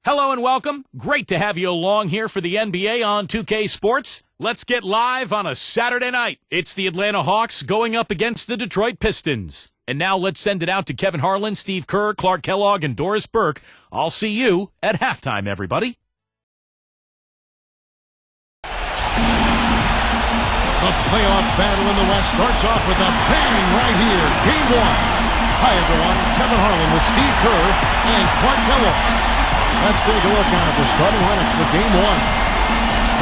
Hello and welcome. Great to have you along here for the NBA on 2K Sports. Let's get live on a Saturday night. It's the Atlanta Hawks going up against the Detroit Pistons. And now let's send it out to Kevin Harlan, Steve Kerr, Clark Kellogg, and Doris Burke. I'll see you at halftime, everybody. The playoff battle in the West starts off with a bang right here. Game one. Hi, everyone. Kevin Harlan with Steve Kerr and Clark Kellogg. Let's take a look now at the starting lineups for Game 1.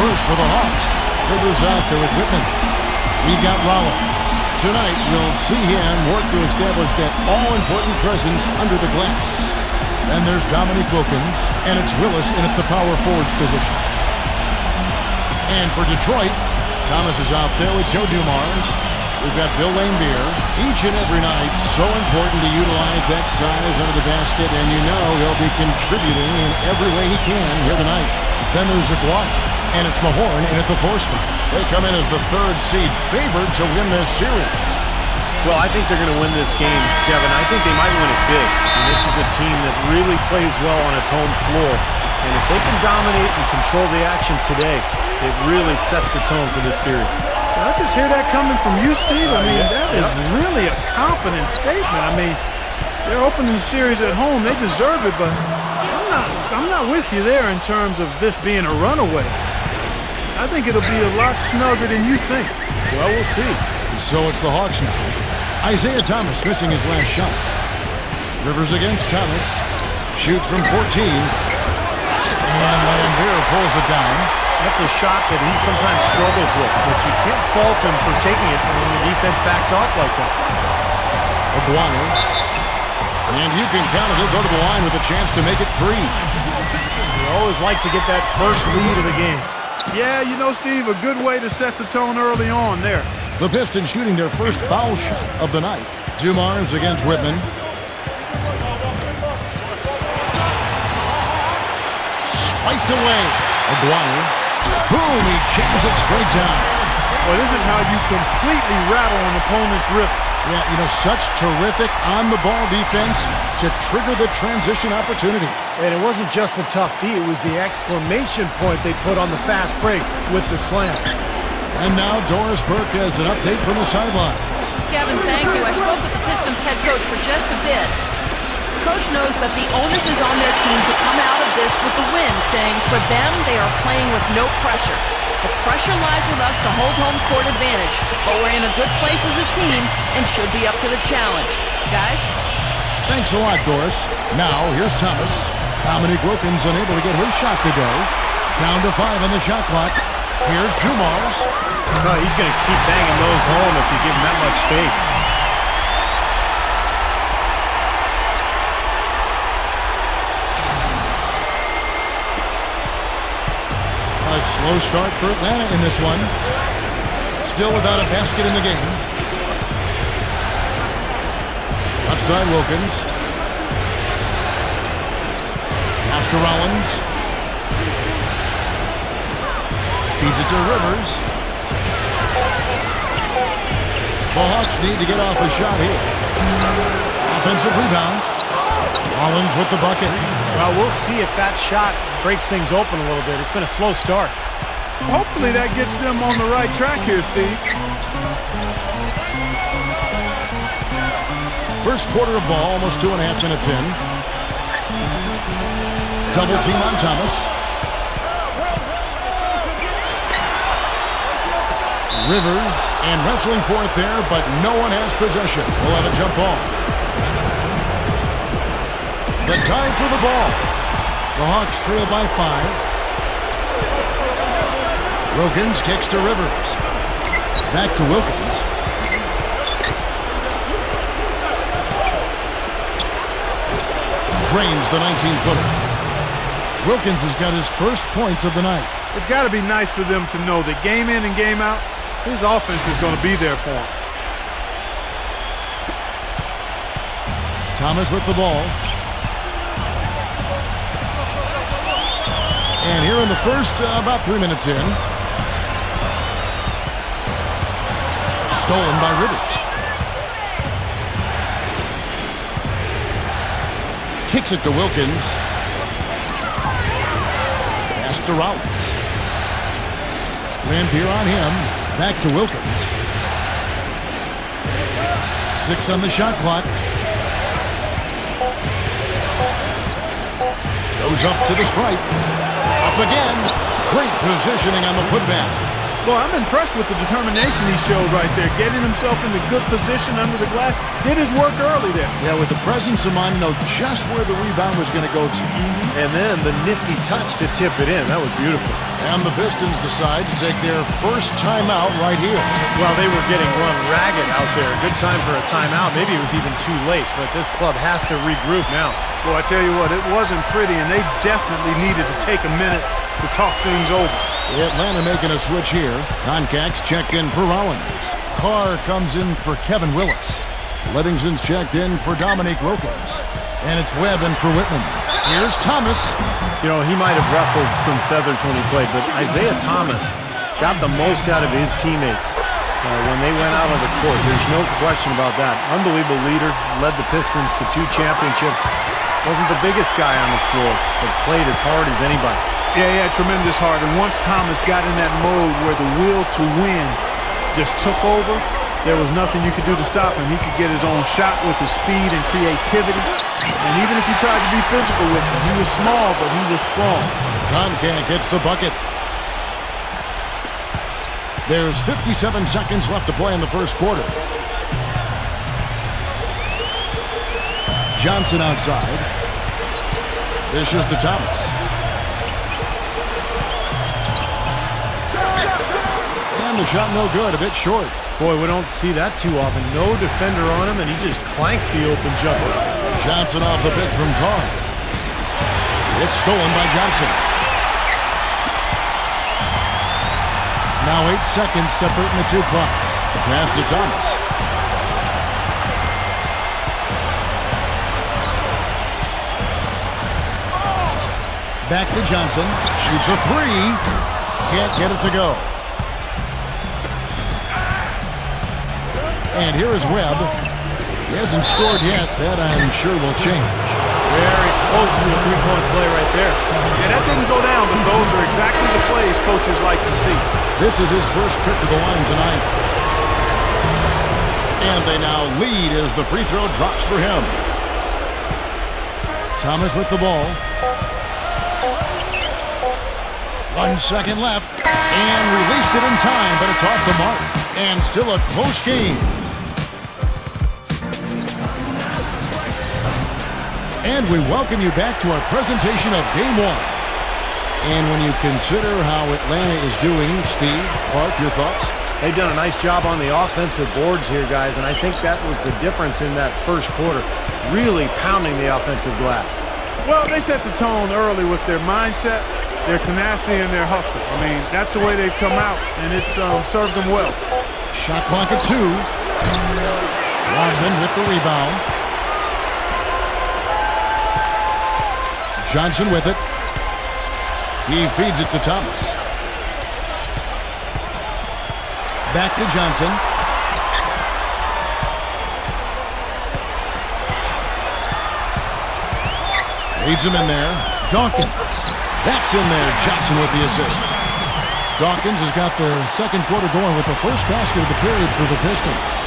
First for the Hawks, Rivers out there with Whitman. We've got Rollins. Tonight, we'll see him work to establish that all-important presence under the glass. Then there's Dominique Wilkins, and it's Willis in at the power forwards position. And for Detroit, Thomas is out there with Joe Dumars. We've got Bill Laimbeer. Each and every night, so important to utilize that size under the basket, and you know he'll be contributing in every way he can here tonight. Then there's Aguirre, and it's Mahorn in at the 4 spot. They come in as the 3rd seed, favored to win this series. Well, I think they're going to win this game, Kevin. I think they might win it big. And this is a team that really plays well on its home floor. And if they can dominate and control the action today, it really sets the tone for this series. I just hear that coming from you, Steve. I mean, that is really a confident statement. I mean, they're opening the series at home. They deserve it, but I'm not with you there in terms of this being a runaway. I think it'll be a lot snugger than you think. Well, we'll see. So it's the Hawks now. Isaiah Thomas missing his last shot. Rivers against Thomas. Shoots from 14. And Laimbeer pulls it down. That's a shot that he sometimes struggles with, but you can't fault him for taking it when the defense backs off like that. Aguirre. And you can count it. He'll go to the line with a chance to make it 3. You always like to get that first lead of the game. Yeah, you know, Steve, a good way to set the tone early on there. The Pistons shooting their first foul shot of the night. Dumars against Whitman. Swiped away. Aguirre. Boom, he jams it straight down. Well, this is how you completely rattle an opponent's rip. Yeah, you know, such terrific on-the-ball defense to trigger the transition opportunity. And it wasn't just the tough D, it was the exclamation point they put on the fast break with the slam. And now Doris Burke has an update from the sidelines. Kevin, thank you. I spoke with the Pistons head coach for just a bit. Coach knows that the onus is on their team to come out of this with the win, saying for them, they are playing with no pressure. The pressure lies with us to hold home court advantage, but we're in a good place as a team and should be up to the challenge. Guys? Thanks a lot, Doris. Now, here's Thomas. Dominique Wilkins unable to get his shot to go. Down to 5 on the shot clock. Here's Dumars. No, he's going to keep banging those home if you give him that much space. A slow start for Atlanta in this one. Still without a basket in the game. Left side Wilkins. Pass to Rollins. Feeds it to Rivers. The Hawks need to get off a shot here. Offensive rebound. Rollins with the bucket. Well, we'll see if that shot breaks things open a little bit. It's been a slow start. Hopefully that gets them on the right track here, Steve. First quarter of ball, almost 2.5 minutes in. Double team on Thomas. Rivers, and wrestling for it there, but no one has possession. We'll have a jump ball. The dive for the ball. The Hawks trail by 5. Wilkins kicks to Rivers. Back to Wilkins. Drains the 19-footer. Wilkins has got his first points of the night. It's got to be nice for them to know that game in and game out, his offense is going to be there for him. Thomas with the ball. And here in the first, about 3 minutes in. Stolen by Rivers. Kicks it to Wilkins. Pass to Rollins. Lampier on him. Back to Wilkins. 6 on the shot clock. Goes up to the stripe. Up again. Great positioning on the putback. Well, I'm impressed with the determination he showed right there, getting himself into good position under the glass. Did his work early there. Yeah, with the presence of mind, know just where the rebound was going to go to. And then the nifty touch to tip it in. That was beautiful. And the Pistons decide to take their first timeout right here. Well, they were getting run ragged out there. Good time for a timeout. Maybe it was even too late, but this club has to regroup now. Well, I tell you what, it wasn't pretty, and they definitely needed to take a minute to talk things over. Atlanta making a switch here. Concax checked in for Rollins. Carr comes in for Kevin Willis. Livingston's checked in for Dominique Wilkins. And it's Webb in for Whitman. Here's Thomas. You know, he might have ruffled some feathers when he played, but Isaiah Thomas got the most out of his teammates when they went out on the court. There's no question about that. Unbelievable leader, led the Pistons to 2 championships. Wasn't the biggest guy on the floor, but played as hard as anybody. Yeah, he had tremendous heart, and once Thomas got in that mode where the will to win just took over, there was nothing you could do to stop him. He could get his own shot with his speed and creativity, and even if he tried to be physical with him, he was small, but he was strong. Concac gets the bucket. There's 57 seconds left to play in the first quarter. Johnson outside. Dishes to Thomas. And the shot no good, a bit short. Boy, we don't see that too often. No defender on him, and he just clanks the open jumper. Johnson off the pitch from Carr. It's stolen by Johnson. Now 8 seconds separating the 2 clocks. Pass to Thomas. Back to Johnson. Shoots a 3. Can't get it to go. And here is Webb. He hasn't scored yet. That, I'm sure, will change. Very close to a 3-point play right there. Yeah, that didn't go down, but those are exactly the plays coaches like to see. This is his first trip to the line tonight. And they now lead as the free throw drops for him. Thomas with the ball. 1 second left. And released it in time, but it's off the mark. And still a close game. And we welcome you back to our presentation of Game 1. And when you consider how Atlanta is doing, Steve, Clark, your thoughts? They've done a nice job on the offensive boards here, guys, and I think that was the difference in that first quarter, really pounding the offensive glass. Well, they set the tone early with their mindset, their tenacity, and their hustle. I mean, that's the way they've come out, and it's served them well. Shot clock at 2. Rodman with the rebound. Johnson with it. He feeds it to Thomas. Back to Johnson. Leads him in there. Dawkins. That's in there. Johnson with the assist. Dawkins has got the second quarter going with the first basket of the period for the Pistons.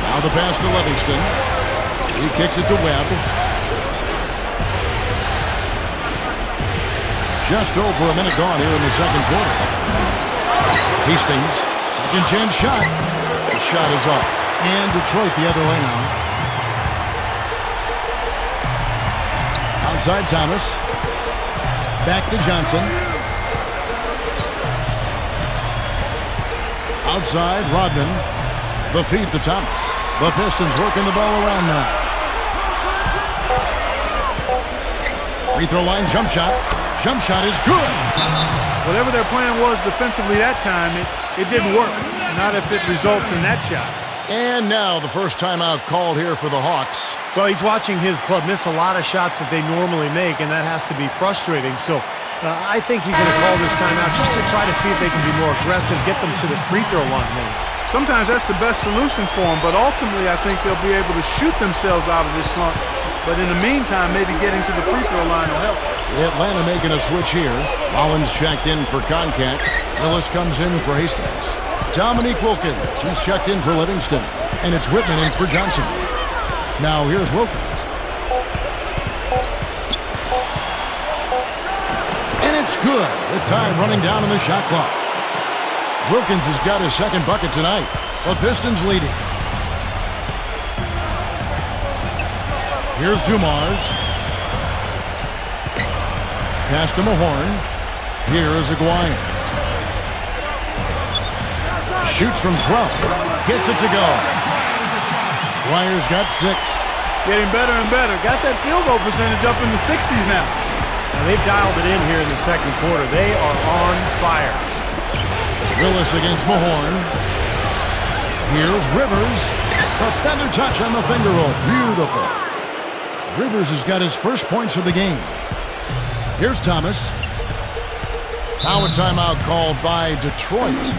Now the pass to Livingston. He kicks it to Webb. Just over a minute gone here in the second quarter. Hastings, second chance shot. The shot is off. And Detroit the other way now. Outside Thomas. Back to Johnson. Outside Rodman. The feed to Thomas. The Pistons working the ball around now. Free throw line jump shot. Jump shot is good. Whatever their plan was defensively that time, it didn't work. Not if it results in that shot. And now the first timeout called here for the Hawks. Well, he's watching his club miss a lot of shots that they normally make, and that has to be frustrating. So I think he's going to call this timeout just to try to see if they can be more aggressive, get them to the free throw line maybe. Sometimes that's the best solution for them, but ultimately I think they'll be able to shoot themselves out of this slump. But in the meantime, maybe getting to the free throw line will help. Atlanta making a switch here. Rollins checked in for Concat. Willis comes in for Hastings. Dominique Wilkins, he's checked in for Livingston. And it's Whitman in for Johnson. Now here's Wilkins. And it's good with time running down on the shot clock. Wilkins has got his second bucket tonight. The Pistons leading. Here's Dumars. Pass to Mahorn. Here is Aguirre. Shoots from 12. Gets it to go. Aguirre's got 6. Getting better and better. Got that field goal percentage up in the 60s now. Now they've dialed it in here in the second quarter. They are on fire. Willis against Mahorn. Here's Rivers. The feather touch on the finger roll. Beautiful. Rivers has got his first points of the game. Here's Thomas. Now a timeout called by Detroit.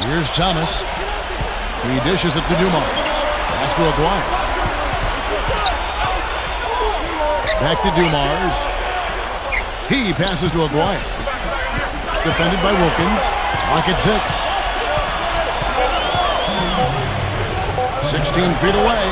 Here's Thomas. He dishes it to Dumars. Pass to Aguirre. Back to Dumars. He passes to Aguirre. Defended by Wilkins. Clock at 6. 16 feet away.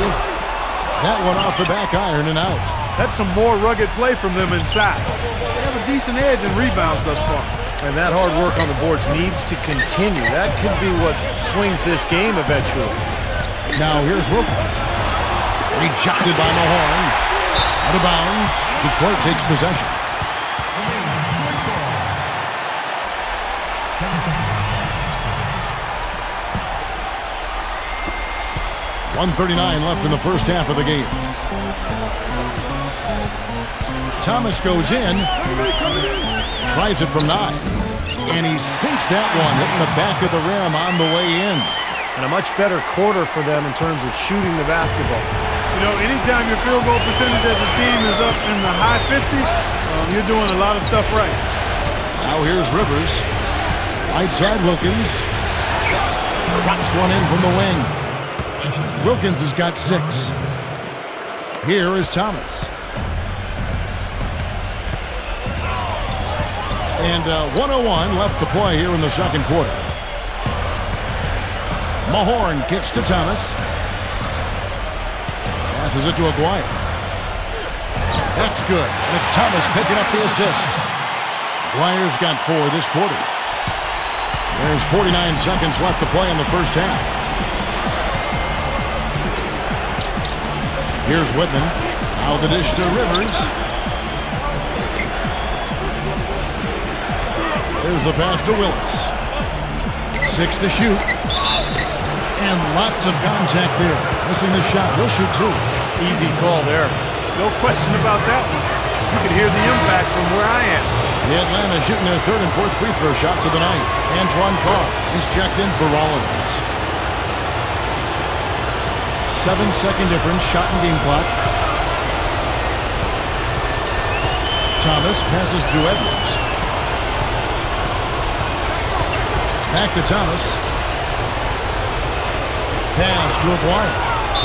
That one off the back iron and out. That's some more rugged play from them inside. They have a decent edge in rebounds thus far. And that hard work on the boards needs to continue. That could be what swings this game eventually. Now here's Wilkins. Rejected by Mahorn. Out of bounds. Detroit takes possession. 1:39 left in the first half of the game. Thomas goes in. Tries it from 9. And he sinks that one, hitting the back of the rim on the way in. And a much better quarter for them in terms of shooting the basketball. You know, anytime your field goal percentage as a team is up in the high 50s, you're doing a lot of stuff right. Now here's Rivers. Right side Wilkins. Drops one in from the wing. Wilkins has got 6. Here is Thomas. And 1:01 left to play here in the second quarter. Mahorn kicks to Thomas. Passes it to Aguirre. That's good. And it's Thomas picking up the assist. Aguirre's got 4 this quarter. There's 49 seconds left to play in the first half. Here's Whitman. Now the dish to Rivers. There's the pass to Willis. 6 to shoot. And lots of contact there. Missing the shot. He'll shoot 2. Easy call there. No question about that one. You can hear the impact from where I am. The Atlanta shooting their 3rd and 4th free throw shots of the night. Antoine Carr is checked in for Rollins. 7-second difference, shot and game clock. Thomas passes to Edwards. Back to Thomas. Pass to Aguirre.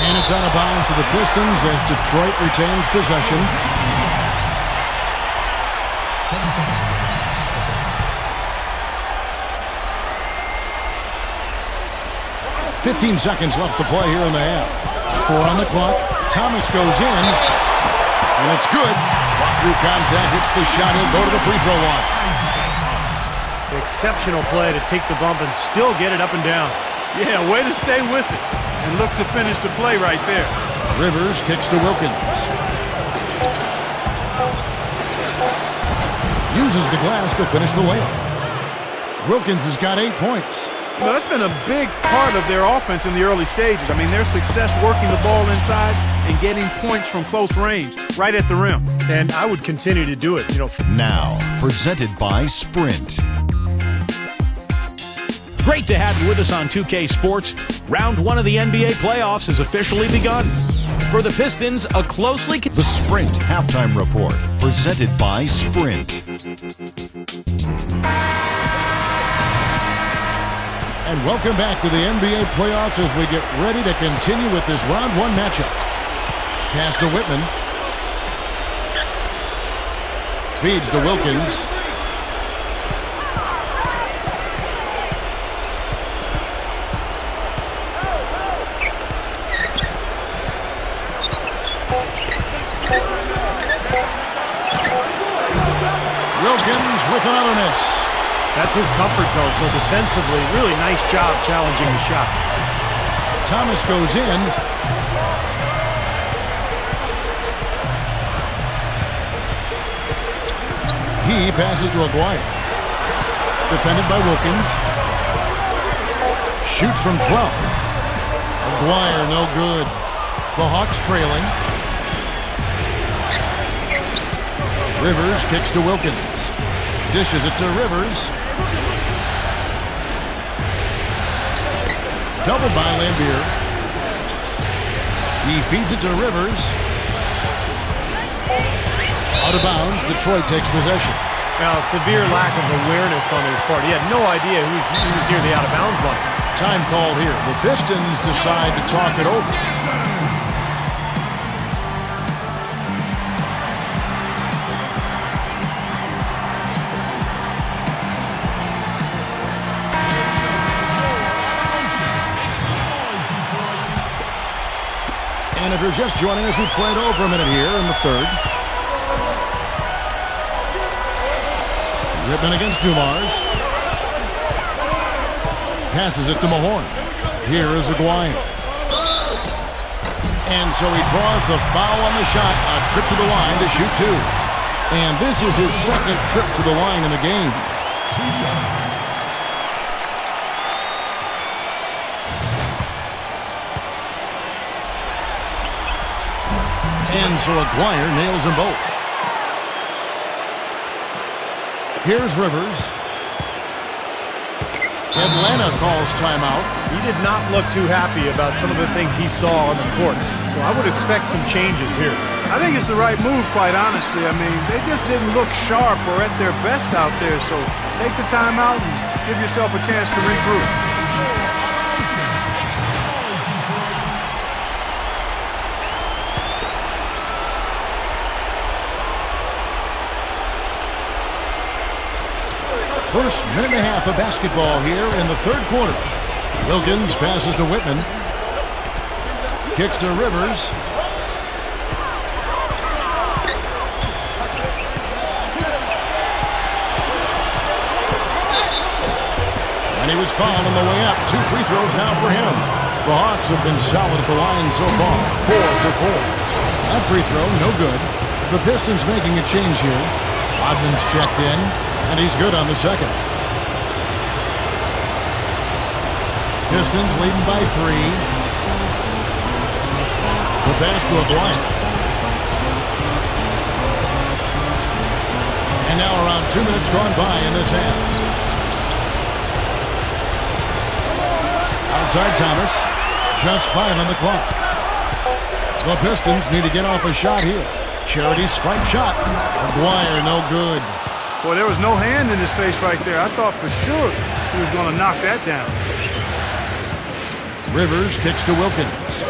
And it's out of bounds to the Pistons as Detroit retains possession. 15 seconds left to play here in the half. 4 on the clock. Thomas goes in. And it's good. Walk through contact, hits the shot. He'll go to the free throw line. Exceptional play to take the bump and still get it up and down. Yeah, way to stay with it. And look to finish the play right there. Rivers kicks to Wilkins. Uses the glass to finish the layup. Wilkins has got 8 points. You know, that's been a big part of their offense in the early stages. I mean, their success working the ball inside and getting points from close range, right at the rim. And I would continue to do it. You know. Now, presented by Sprint. Great to have you with us on 2K Sports. Round 1 of the NBA playoffs has officially begun. For the Pistons, a closely... The Sprint Halftime Report, presented by Sprint. And welcome back to the NBA playoffs as we get ready to continue with this round 1 matchup. Pass to Whitman. Feeds to Wilkins. Wilkins with another miss. That's his comfort zone, so defensively, really nice job challenging the shot. Thomas goes in. He passes to Aguirre. Defended by Wilkins. Shoots from 12. Aguirre, no good. The Hawks trailing. Rivers kicks to Wilkins. Dishes it to Rivers. Doubled by Lambier. He feeds it to Rivers. Out of bounds, Detroit takes possession. Now, severe lack of awareness on his part. He had no idea he was near the out-of-bounds line. Time called here. The Pistons decide to talk it over. And if you're just joining us, we played over a minute here in the third. Whitman against Dumars. Passes it to Mahorn. Here is Aguirre. And so he draws the foul on the shot. A trip to the line to shoot 2. And this is his second trip to the line in the game. 2 shots. And so Aguirre nails them both. Here's Rivers. Atlanta calls timeout. He did not look too happy about some of the things he saw on the court. So I would expect some changes here. I think it's the right move, quite honestly. I mean, they just didn't look sharp or at their best out there. So take the timeout and give yourself a chance to regroup. First minute and a half of basketball here in the third quarter. Wilkins passes to Whitman. Kicks to Rivers. And he was fouled on the way up. 2 free throws now for him. The Hawks have been solid at the line so far. 4 for 4. That free throw, no good. The Pistons making a change here. Rodman's checked in. And he's good on the second. Pistons leading by 3. The pass to Aguirre. And now around 2 minutes gone by in this half. Outside Thomas. Just 5 on the clock. The Pistons need to get off a shot here. Charity stripe shot. Aguirre, no good. Boy, there was no hand in his face right there. I thought for sure he was going to knock that down. Rivers kicks to Wilkins.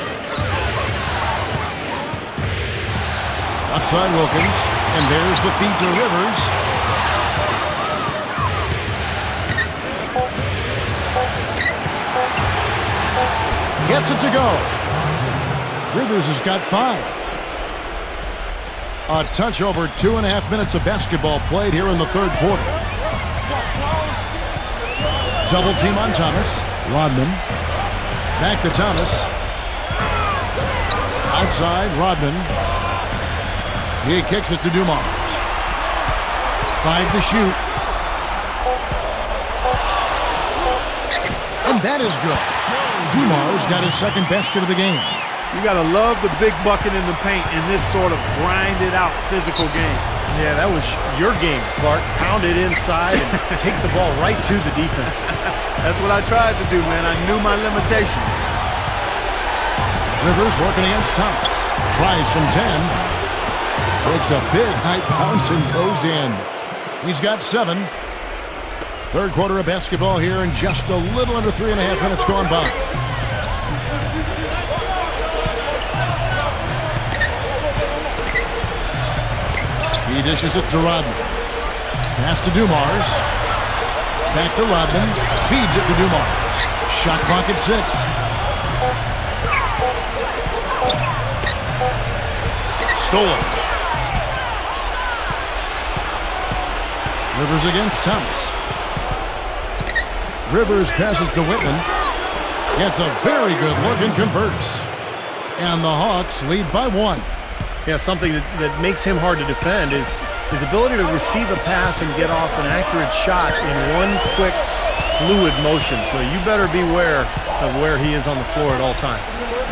Outside Wilkins. And there's the feed to Rivers. Gets it to go. Rivers has got 5. A touch over 2.5 minutes of basketball played here in the third quarter. Double team on Thomas. Rodman. Back to Thomas. Outside, Rodman. He kicks it to Dumars. 5 to shoot. And that is good. Dumars got his second basket of the game. You got to love the big bucket in the paint in this sort of grinded-out physical game. Yeah, that was your game, Clark. Pound it inside and take the ball right to the defense. That's what I tried to do, man. I knew my limitations. Rivers working against Thomas. Tries from 10. Takes a big high bounce and goes in. He's got 7. Third quarter of basketball here, and just a little under 3.5 minutes gone by. He dishes it to Rodman. Pass to Dumars. Back to Rodman. Feeds it to Dumars. Shot clock at 6. Stolen. Rivers against Thomas. Rivers passes to Whitman. Gets a very good look and converts. And the Hawks lead by 1. Yeah, something that makes him hard to defend is his ability to receive a pass and get off an accurate shot in one quick, fluid motion. So you better beware of where he is on the floor at all times.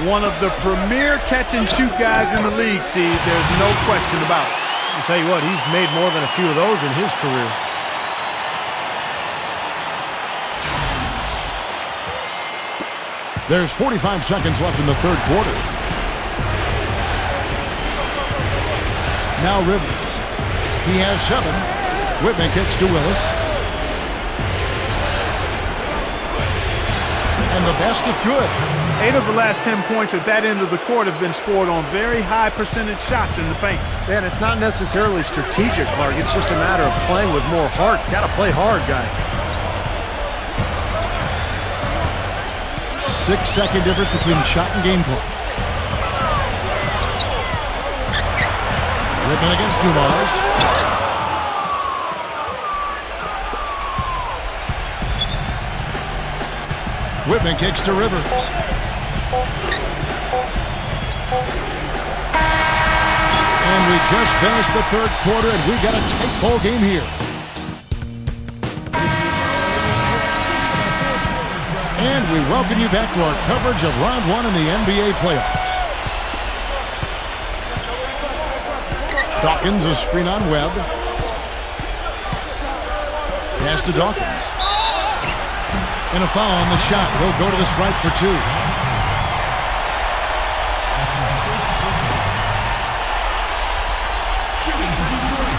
One of the premier catch-and-shoot guys in the league, Steve. There's no question about it. I'll tell you what, he's made more than a few of those in his career. There's 45 seconds left in the third quarter. Now Rivers. He has 7. Whitman kicks to Willis. And the basket good. 8 of the last 10 points at that end of the court have been scored on very high percentage shots in the paint. Man, it's not necessarily strategic, Clark. It's just a matter of playing with more heart. Got to play hard, guys. 6-second difference between the shot and game clock. Whitman against Dumars. Whitman kicks to Rivers. And we just finished the third quarter, and we got a tight ball game here. And we welcome you back to our coverage of round 1 in the NBA playoffs. Dawkins, a screen on Webb. Pass to Dawkins. And a foul on the shot. He'll go to the stripe for 2. Shooting for Detroit,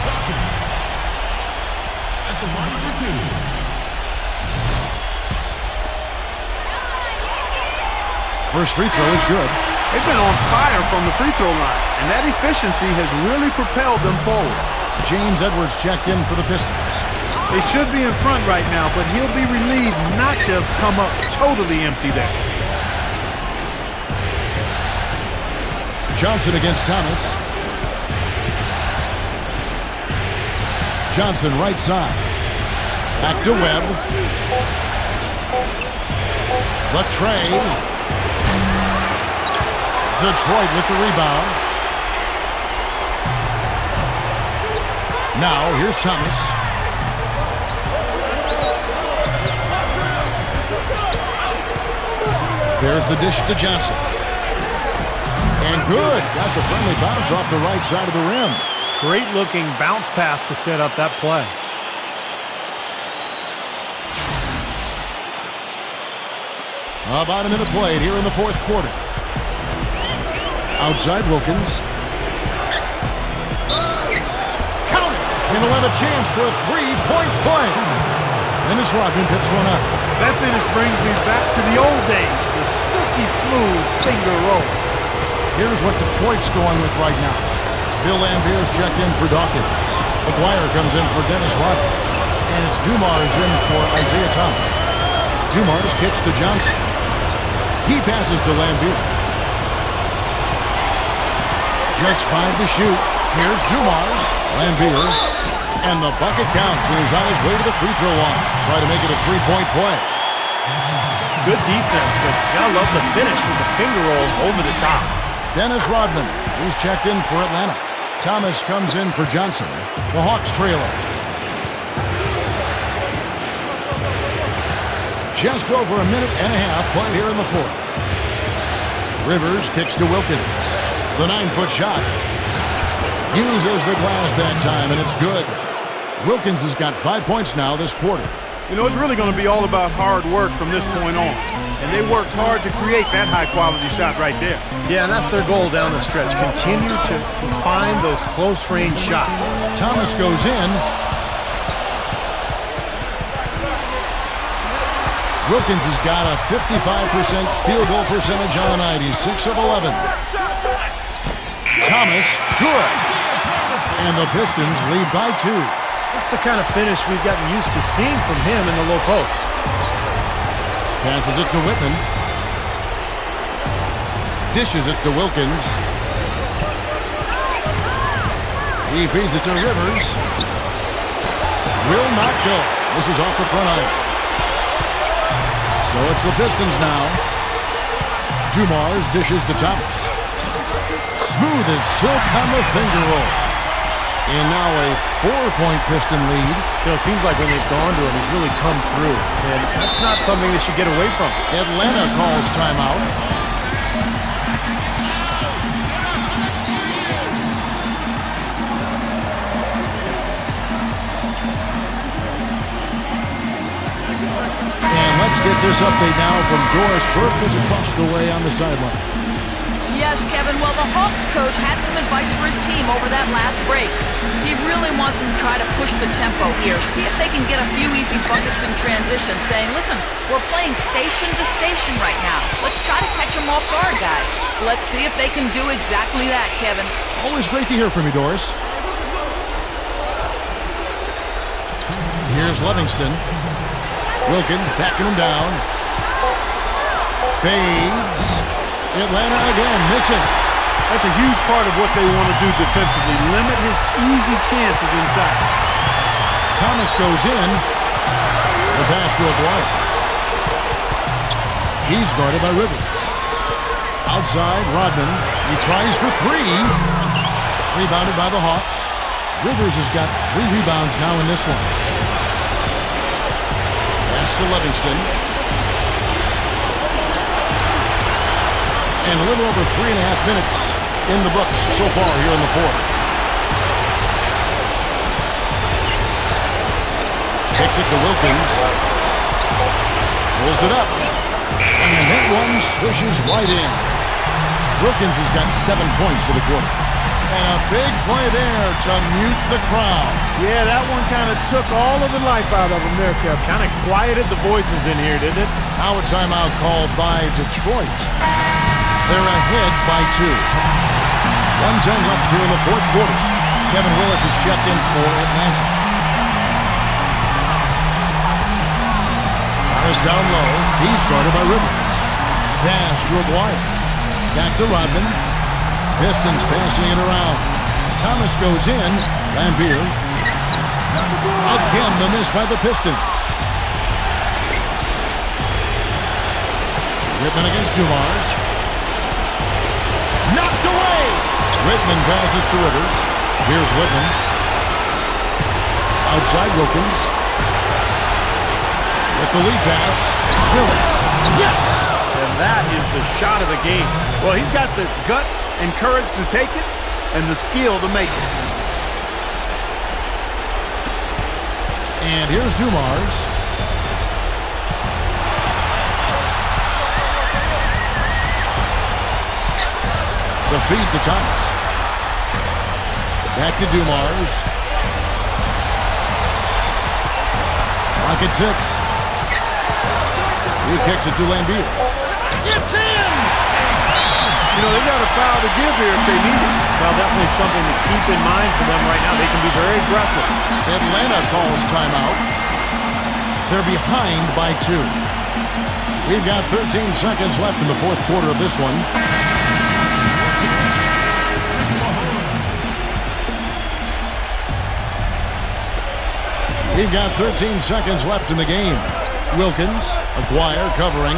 Dawkins. At the line for 2. First free throw is good. They've been on fire from the free throw line, and that efficiency has really propelled them forward. James Edwards checked in for the Pistons. They should be in front right now, but he'll be relieved not to have come up totally empty there. Johnson against Thomas. Johnson right side. Back to Webb. The trade. Detroit with the rebound. Now, here's Thomas. There's the dish to Johnson. And good. Got the friendly bounce off the right side of the rim. Great looking bounce pass to set up that play. About a minute played here in the fourth quarter. Outside Wilkins. Count it! And he'll have a chance for a three-point play. Dennis Rodman picks one up. That finish brings me back to the old days, the silky smooth finger roll. Here's what Detroit's going with right now. Bill Lambier's checked in for Dawkins. McGuire comes in for Dennis Rodman. And it's Dumars in for Isaiah Thomas. Dumars kicks to Johnson. He passes to Lambier. Just 5 to shoot. Here's Dumars. Lambier. And the bucket counts, and he's on his way to the free throw line. Try to make it a three-point play. Good defense, but gotta love the finish with the finger roll over the top. Dennis Rodman, he's checked in for Atlanta. Thomas comes in for Johnson. The Hawks trailer. Just over a minute and a half played here in the fourth. Rivers kicks to Wilkins. The 9-foot shot. Uses the glass that time, and it's good. Wilkins has got 5 points now this quarter. You know, it's really going to be all about hard work from this point on. And they worked hard to create that high-quality shot right there. Yeah, and that's their goal down the stretch. Continue to find those close-range shots. Thomas goes in. Wilkins has got a 55% field goal percentage on the night. He's 6 of 11. Thomas, good. And the Pistons lead by 2. That's the kind of finish we've gotten used to seeing from him in the low post. Passes it to Whitman. Dishes it to Wilkins. He feeds it to Rivers. Will not go. This is off the front iron. So it's the Pistons now. Dumars dishes to Thomas. Smooth as silk on the finger roll. And now a 4-point Piston lead. You know, it seems like when they've gone to him, he's really come through. And that's not something they should get away from. Atlanta calls timeout. And let's get this update now from Doris Burke, who's across the way on the sideline. Yes, Kevin. Well, the Hawks coach had some advice for his team over that last break. He really wants them to try to push the tempo here, see if they can get a few easy buckets in transition, saying, listen, we're playing station to station right now. Let's try to catch them off guard, guys. Let's see if they can do exactly that, Kevin. Always great to hear from you, Doris. Here's Livingston. Wilkins backing him down. Fades. Atlanta again, missing. That's a huge part of what they want to do defensively. Limit his easy chances inside. Thomas goes in. The pass to Aguirre. He's guarded by Rivers. Outside, Rodman. He tries for 3. Rebounded by the Hawks. Rivers has got 3 rebounds now in this one. Pass to Livingston. And a little over 3.5 minutes in the books so far here in the fourth. Takes it to Wilkins. Pulls it up. And the net one swishes right in. Wilkins has got 7 points for the quarter. And a big play there to mute the crowd. Yeah, that one kind of took all of the life out of him there, Kevin. Kind of quieted the voices in here, didn't it? Now a timeout called by Detroit. They're ahead by 2. 1:10 left here in the fourth quarter. Kevin Willis is checked in for Atlanta. Thomas down low. He's guarded by Rivers. Pass to Aguirre. Back to Rodman. Pistons passing it around. Thomas goes in. Lambeer. Again the miss by the Pistons. Whitman against Dumars. Knocked away! Whitman passes to Rivers. Here's Whitman. Outside Wilkins. With the lead pass. Willis. Yes! And that is the shot of the game. Well, he's got the guts and courage to take it and the skill to make it. And here's Dumars. The feed to Thomas. Back to Dumars. Clock at 6. He kicks it to Lambeer. It's in! You know, they've got a foul to give here if they need it. Well, definitely something to keep in mind for them right now. They can be very aggressive. Atlanta calls timeout. They're behind by 2. We've got 13 seconds left in the fourth quarter of this one. We've got 13 seconds left in the game. Wilkins, Aguirre covering.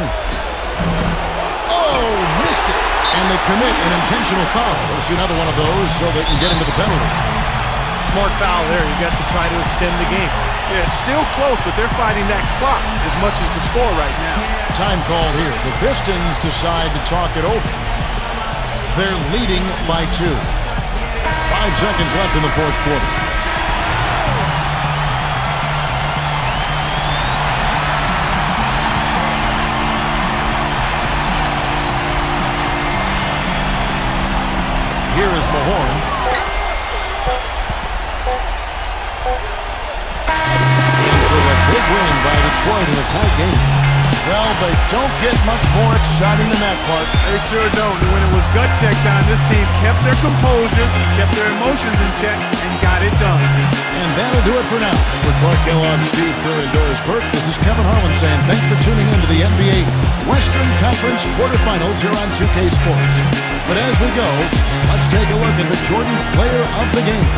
Oh, missed it. And they commit an intentional foul. We'll see another one of those so they can get into the penalty. Smart foul there. You got to try to extend the game. Yeah, it's still close, but they're fighting that clock as much as the score right now. Time called here. The Pistons decide to talk it over. They're leading by 2. 5 seconds left in the fourth quarter. Mahorn. Into a big win by Detroit in a tight game. Well, they don't get much more exciting than that, Clark. They sure don't. When it was gut check time, this team kept their composure, kept their emotions in check, and got it done. And that'll do it for now. For Clark Kellogg, Steve Kerr, and Doris Burke, this is Kevin Harlan saying thanks for tuning in to the NBA Western Conference quarterfinals here on 2K Sports. But as we go, let's take a look at the Jordan player of the game.